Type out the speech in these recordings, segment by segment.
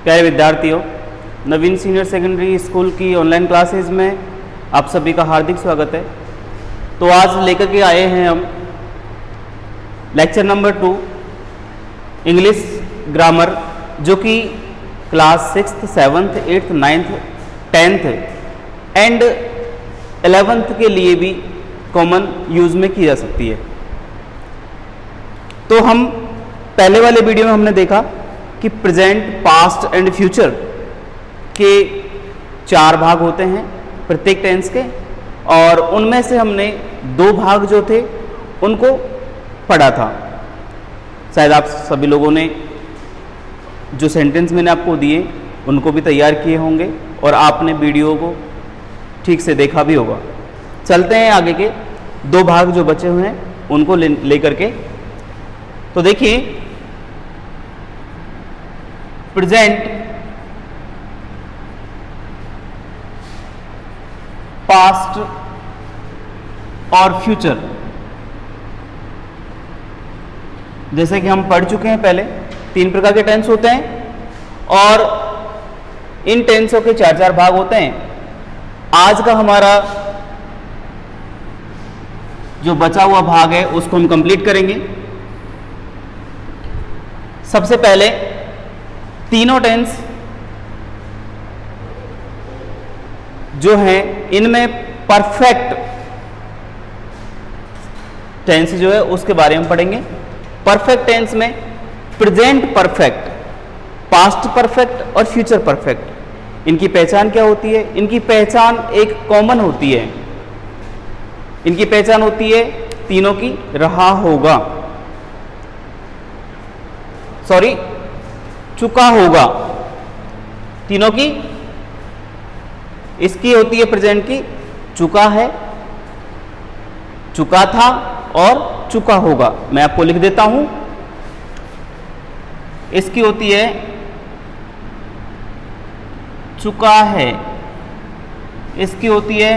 प्यारे विद्यार्थियों, नवीन senior secondary school की ऑनलाइन क्लासेस में आप सभी का हार्दिक स्वागत है। तो आज लेकर के आए हैं हम लेक्चर नंबर 2 इंग्लिश ग्रामर, जो कि class 6th, 7th, 8th, 9th, 10th and 11th के लिए भी कॉमन यूज में की जा सकती है। तो हम पहले वाले वीडियो में हमने देखा कि प्रेजेंट, पास्ट एंड फ्यूचर के 4 भाग होते हैं प्रत्येक टेंस के, और उनमें से हमने 2 भाग जो थे उनको पढ़ा था। शायद आप सभी लोगों ने जो सेंटेंस मैंने आपको दिए उनको भी तैयार किए होंगे और आपने वीडियो को ठीक से देखा भी होगा। चलते हैं आगे के 2 भाग जो बचे हुए हैं उनको लेकर के। तो देखिए, प्रेजेंट, पास्ट और फ्यूचर, जैसे कि हम पढ़ चुके हैं पहले 3 प्रकार के टेंस होते हैं और इन टेंसों के 4 भाग होते हैं। आज का हमारा जो बचा हुआ भाग है उसको हम कंप्लीट करेंगे। सबसे पहले तीनों टेंस जो हैं इनमें परफेक्ट टेंस जो है उसके बारे में पढ़ेंगे। परफेक्ट टेंस में प्रेजेंट परफेक्ट, पास्ट परफेक्ट और फ्यूचर परफेक्ट, इनकी पहचान क्या होती है? इनकी पहचान एक कॉमन होती है। इनकी पहचान होती है तीनों की रहा होगा, सॉरी चुका होगा, तीनों की। इसकी होती है प्रेजेंट की चुका है, चुका था और चुका होगा। मैं आपको लिख देता हूं। इसकी होती है चुका है, इसकी होती है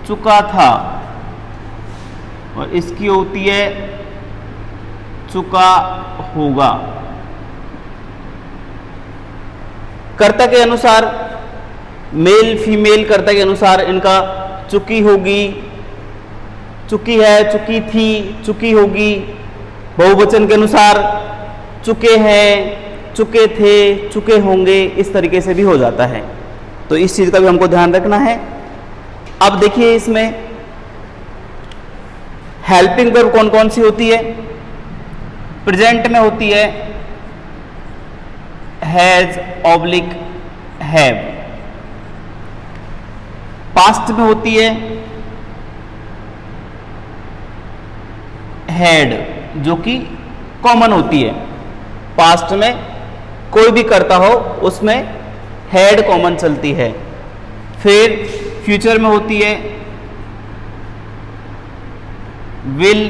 चुका था और इसकी होती है चुका होगा। कर्ता के अनुसार, मेल फीमेल कर्ता के अनुसार इनका चुकी होगी, चुकी है, चुकी थी, चुकी होगी। बहुवचन के अनुसार चुके हैं, चुके थे, चुके होंगे, इस तरीके से भी हो जाता है। तो इस चीज का भी हमको ध्यान रखना है। अब देखिए, इसमें हेल्पिंग वर्ब कौन कौन सी होती है? प्रेजेंट में होती है हैज ऑब्लिक हैव, पास्ट में होती है हैड, जो कि कॉमन होती है। पास्ट में कोई भी करता हो उसमें हैड कॉमन चलती है। फिर फ्यूचर में होती है will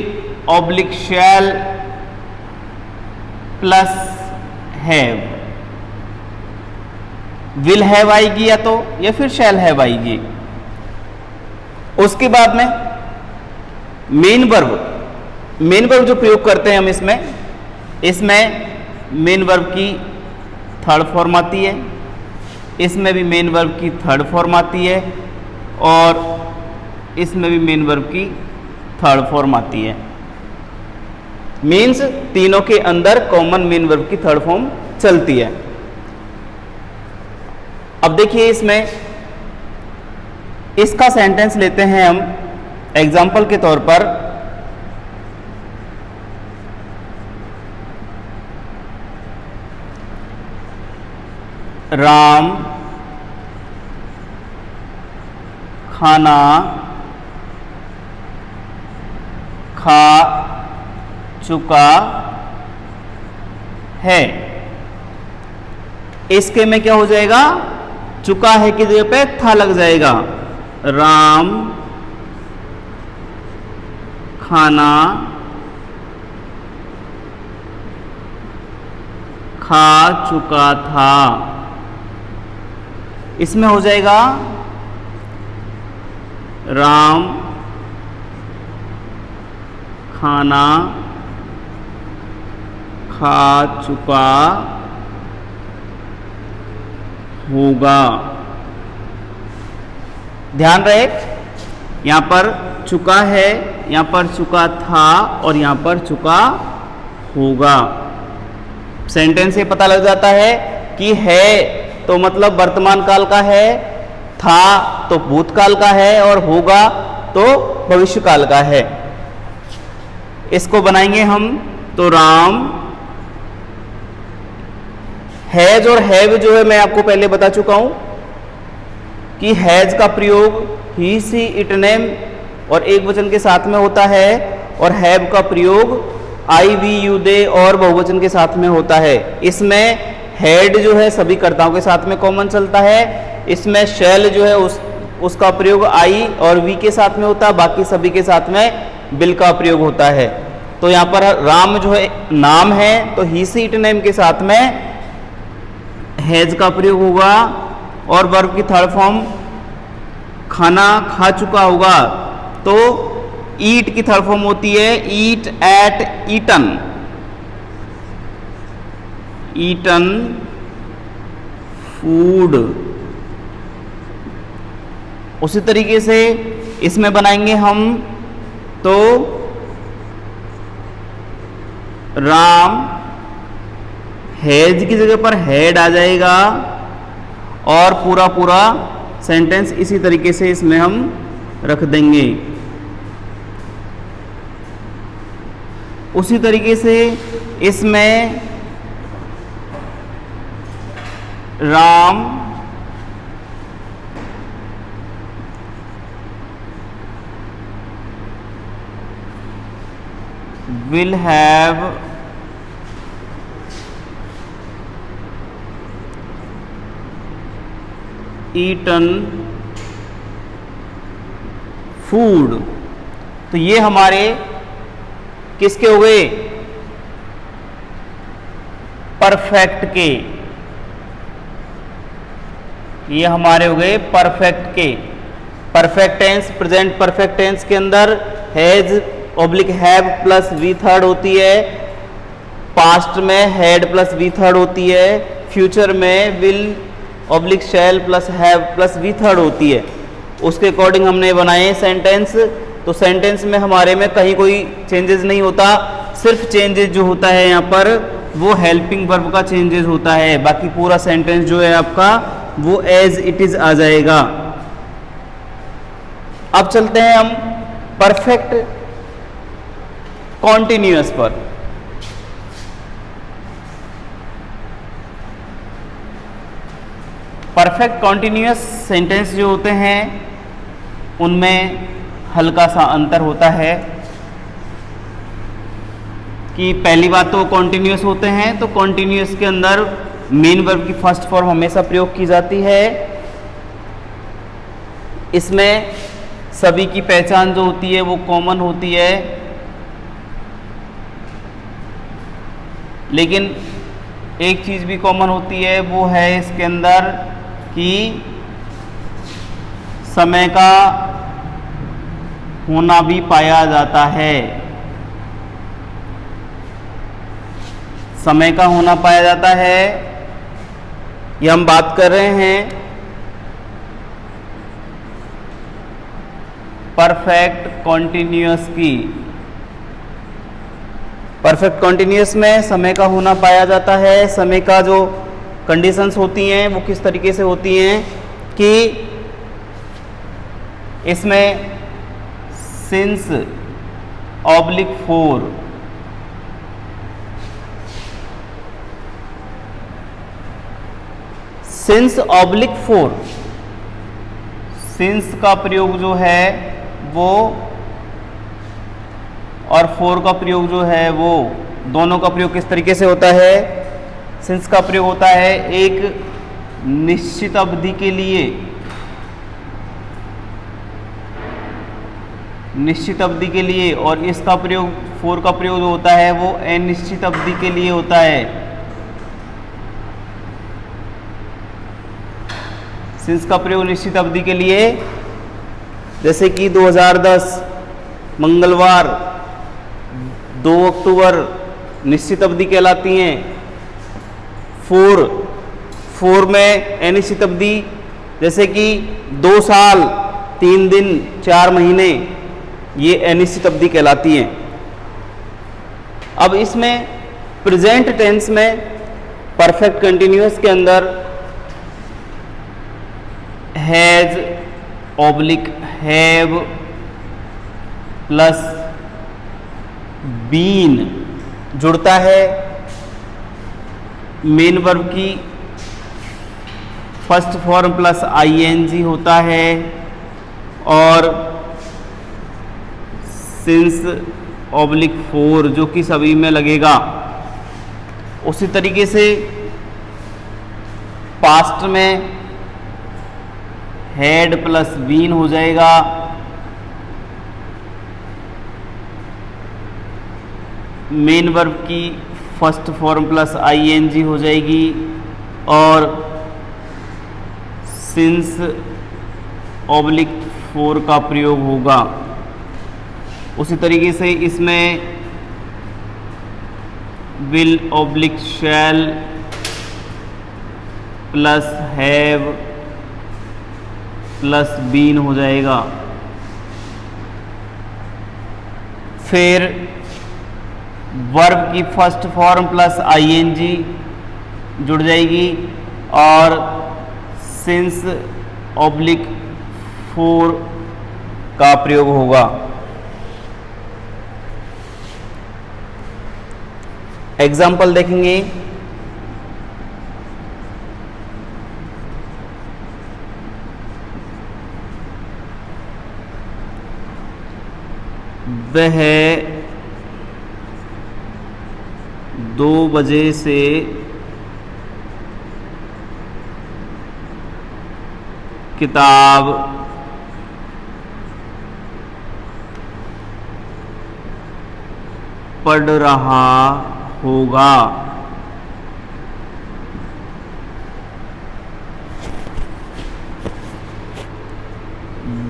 oblique shall plus have. Will have आएगी या फिर शैल हैव आएगी। उसके बाद में मेन वर्ब जो प्रयोग करते हैं हम इसमें मेन वर्ब की 3rd फॉर्म आती है, इसमें भी मेन वर्ब की 3rd फॉर्म आती है और इसमें भी मेन वर्ब की 3rd फॉर्म आती है। मीन्स तीनों के अंदर कॉमन मेन वर्ब की 3rd फॉर्म चलती है। अब देखिए, इसमें इसका सेंटेंस लेते हैं हम एग्जाम्पल के तौर पर। राम खाना खा चुका है। इसके में क्या हो जाएगा? चुका है की जगह पे था लग जाएगा। राम खाना खा चुका था। इसमें हो जाएगा राम खाना खा चुका होगा। ध्यान रहे, यहां पर चुका है, यहां पर चुका था और यहां पर चुका होगा। सेंटेंस से पता लग जाता है कि है तो मतलब वर्तमान काल का है, था तो भूतकाल का है और होगा तो भविष्य काल का है। इसको बनाएंगे हम, तो राम हैज और हैव जो है मैं आपको पहले बता चुका हूं कि हैज का प्रयोग ही सी इट नेम और एक वचन के साथ में होता है और हैव का प्रयोग आई वी यू दे और बहुवचन के साथ में होता है। इसमें हैड जो है सभी कर्ताओं के साथ में कॉमन चलता है। इसमें शैल जो है उसका प्रयोग आई और वी के साथ में होता है, बाकी सभी के साथ में बिल का प्रयोग होता है। तो यहाँ पर राम जो है नाम है तो ही सी इट नेम के साथ में हैज का प्रयोग होगा और वर्ब की थर्ड फॉर्म खाना खा चुका होगा तो ईट की थर्ड फॉर्म होती है ईट एट ईटन, ईटन फूड। उसी तरीके से इसमें बनाएंगे हम, तो राम हैज की जगह पर हैड आ जाएगा और पूरा पूरा सेंटेंस इसी तरीके से इसमें हम रख देंगे। उसी तरीके से इसमें Ram will have eaten food। तो ये हमारे किसके हो गए? परफेक्ट के। ये हमारे हो गए परफेक्ट के। Perfect tense, present perfect tense के अंदर has oblique have plus v third होती है, पास्ट में हैड प्लस वी थर्ड होती है, फ्यूचर में will oblique shall plus have plus v third होती है। उसके अकॉर्डिंग हमने बनाए सेंटेंस। तो सेंटेंस में हमारे में कहीं कोई चेंजेस नहीं होता, सिर्फ चेंजेस जो होता है यहाँ पर वो हेल्पिंग वर्ब का चेंजेस होता है, बाकी पूरा सेंटेंस जो है आपका वो एज इट इज आ जाएगा। अब चलते हैं हम परफेक्ट कॉन्टिन्यूअस पर। परफेक्ट कॉन्टिन्यूअस सेंटेंस जो होते हैं उनमें हल्का सा अंतर होता है कि पहली बात तो कॉन्टिन्यूअस होते हैं, तो कॉन्टिन्यूअस के अंदर मेन वर्ब की फर्स्ट फॉर्म हमेशा प्रयोग की जाती है। इसमें सभी की पहचान जो होती है वो कॉमन होती है, लेकिन एक चीज़ भी कॉमन होती है, वो है इसके अंदर कि समय का होना भी पाया जाता है। समय का होना पाया जाता है, ये हम बात कर रहे हैं परफेक्ट कॉन्टिन्यूअस की। परफेक्ट कॉन्टिन्यूअस में समय का होना पाया जाता है। समय का जो कंडीशंस होती हैं वो किस तरीके से होती हैं कि इसमें since oblique four, since oblique four, since का प्रयोग जो है वो और फोर का प्रयोग जो है वो, दोनों का प्रयोग किस तरीके से होता है? सिंस का प्रयोग होता है एक निश्चित अवधि के लिए, निश्चित अवधि के लिए, और इसका प्रयोग, फोर का प्रयोग जो होता है वो अनिश्चित अवधि के लिए होता है। सिंस का प्रयोग निश्चित अवधि के लिए, जैसे कि 2010 मंगलवार 2 अक्टूबर निश्चित अवधि कहलाती हैं। 4 में अनिश्चित अवधि, जैसे कि 2 साल 3 दिन 4 महीने, ये अनिश्चित अवधि कहलाती हैं। अब इसमें प्रेजेंट टेंस में परफेक्ट कंटिन्यूअस के अंदर has oblique have plus been जुड़ता है। मेन वर्ब की फर्स्ट फॉर्म प्लस आईएनजी होता है और सिंस ऑब्लिक 4 जो कि सभी में लगेगा। उसी तरीके से पास्ट में हैड प्लस बीन हो जाएगा। मेन वर्ब की फर्स्ट फॉर्म प्लस आईएनजी हो जाएगी और सिंस ऑब्लिक 4 का प्रयोग होगा। उसी तरीके से इसमें will oblique shall plus have plus been हो जाएगा। फिर वर्ब की फर्स्ट फॉर्म प्लस आईएनजी जुड़ जाएगी और सिंस ऑब्लिक 4 का प्रयोग होगा। एग्जाम्पल देखेंगे। वह 2 बजे से किताब पढ़ रहा होगा।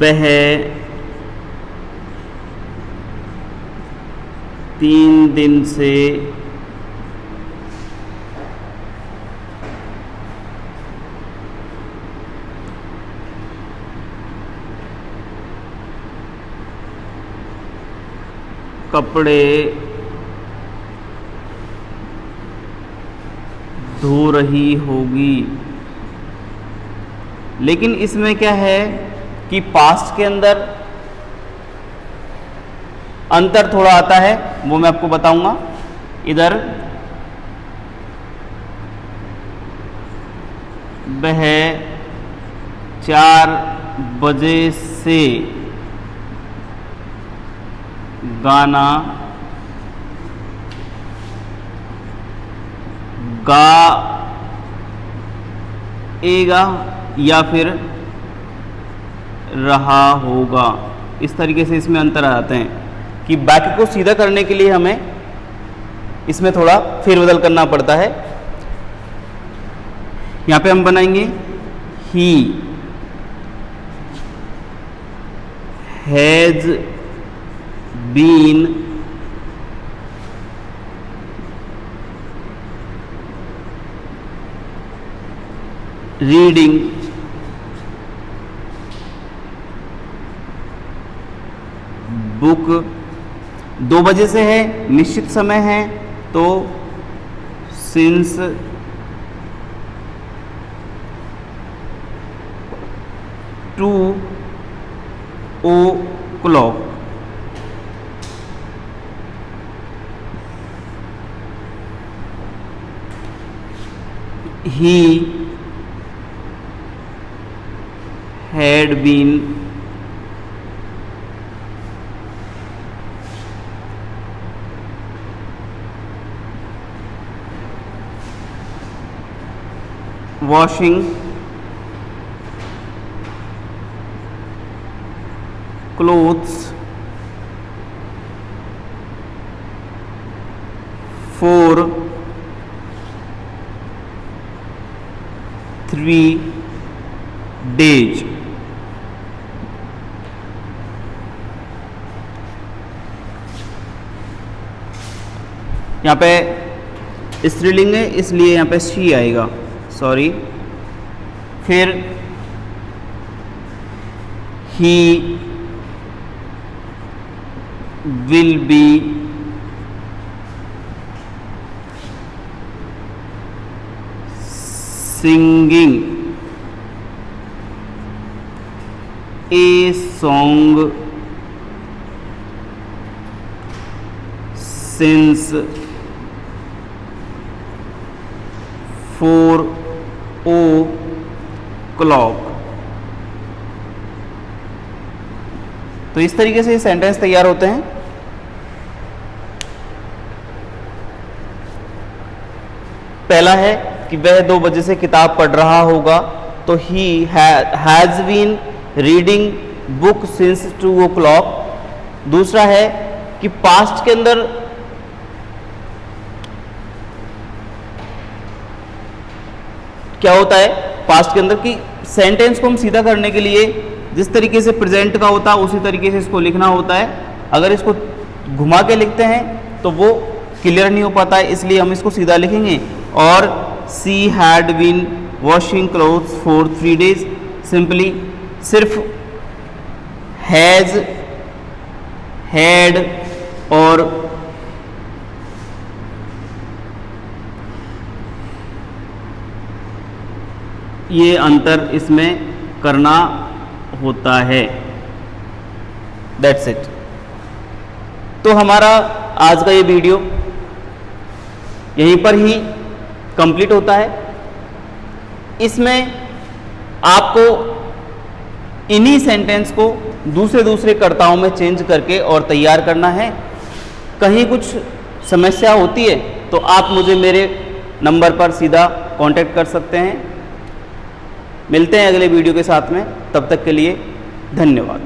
वह 3 दिन से कपड़े धो रही होगी। लेकिन इसमें क्या है कि पास्ट के अंदर अंतर थोड़ा आता है, वो मैं आपको बताऊंगा। इधर वह 4 बजे से गाना गाएगा या फिर रहा होगा। इस तरीके से इसमें अंतर आ जाते हैं कि वाक्य को सीधा करने के लिए हमें इसमें थोड़ा फेरबदल करना पड़ता है। यहां पे हम बनाएंगे he has been reading book. 2 बजे से है, निश्चित समय है, तो since 2 o'clock he had been washing clothes for 3 days। यहाँ पे स्त्रीलिंग है इसलिए यहाँ पे शी आएगा, सॉरी। फिर he will be singing a song since 4 o'clock। तो इस तरीके से ये सेंटेंस तैयार होते हैं। पहला है कि वह 2 बजे से किताब पढ़ रहा होगा, तो he has been reading book since 2 o'clock। दूसरा है कि पास्ट के अंदर क्या होता है, पास्ट के अंदर कि सेंटेंस को हम सीधा करने के लिए जिस तरीके से प्रेजेंट का होता है उसी तरीके से इसको लिखना होता है। अगर इसको घुमा के लिखते हैं तो वो क्लियर नहीं हो पाता है, इसलिए हम इसको सीधा लिखेंगे। और she had been washing clothes for 3 days, simply सिर्फ हैज, हैड और ये अंतर इसमें करना होता है। That's it. तो हमारा आज का ये वीडियो यहीं पर ही कंप्लीट होता है। इसमें आपको इन्हीं सेंटेंस को दूसरे कर्ताओं में चेंज करके और तैयार करना है। कहीं कुछ समस्या होती है तो आप मुझे मेरे नंबर पर सीधा कांटेक्ट कर सकते हैं। मिलते हैं अगले वीडियो के साथ में, तब तक के लिए धन्यवाद।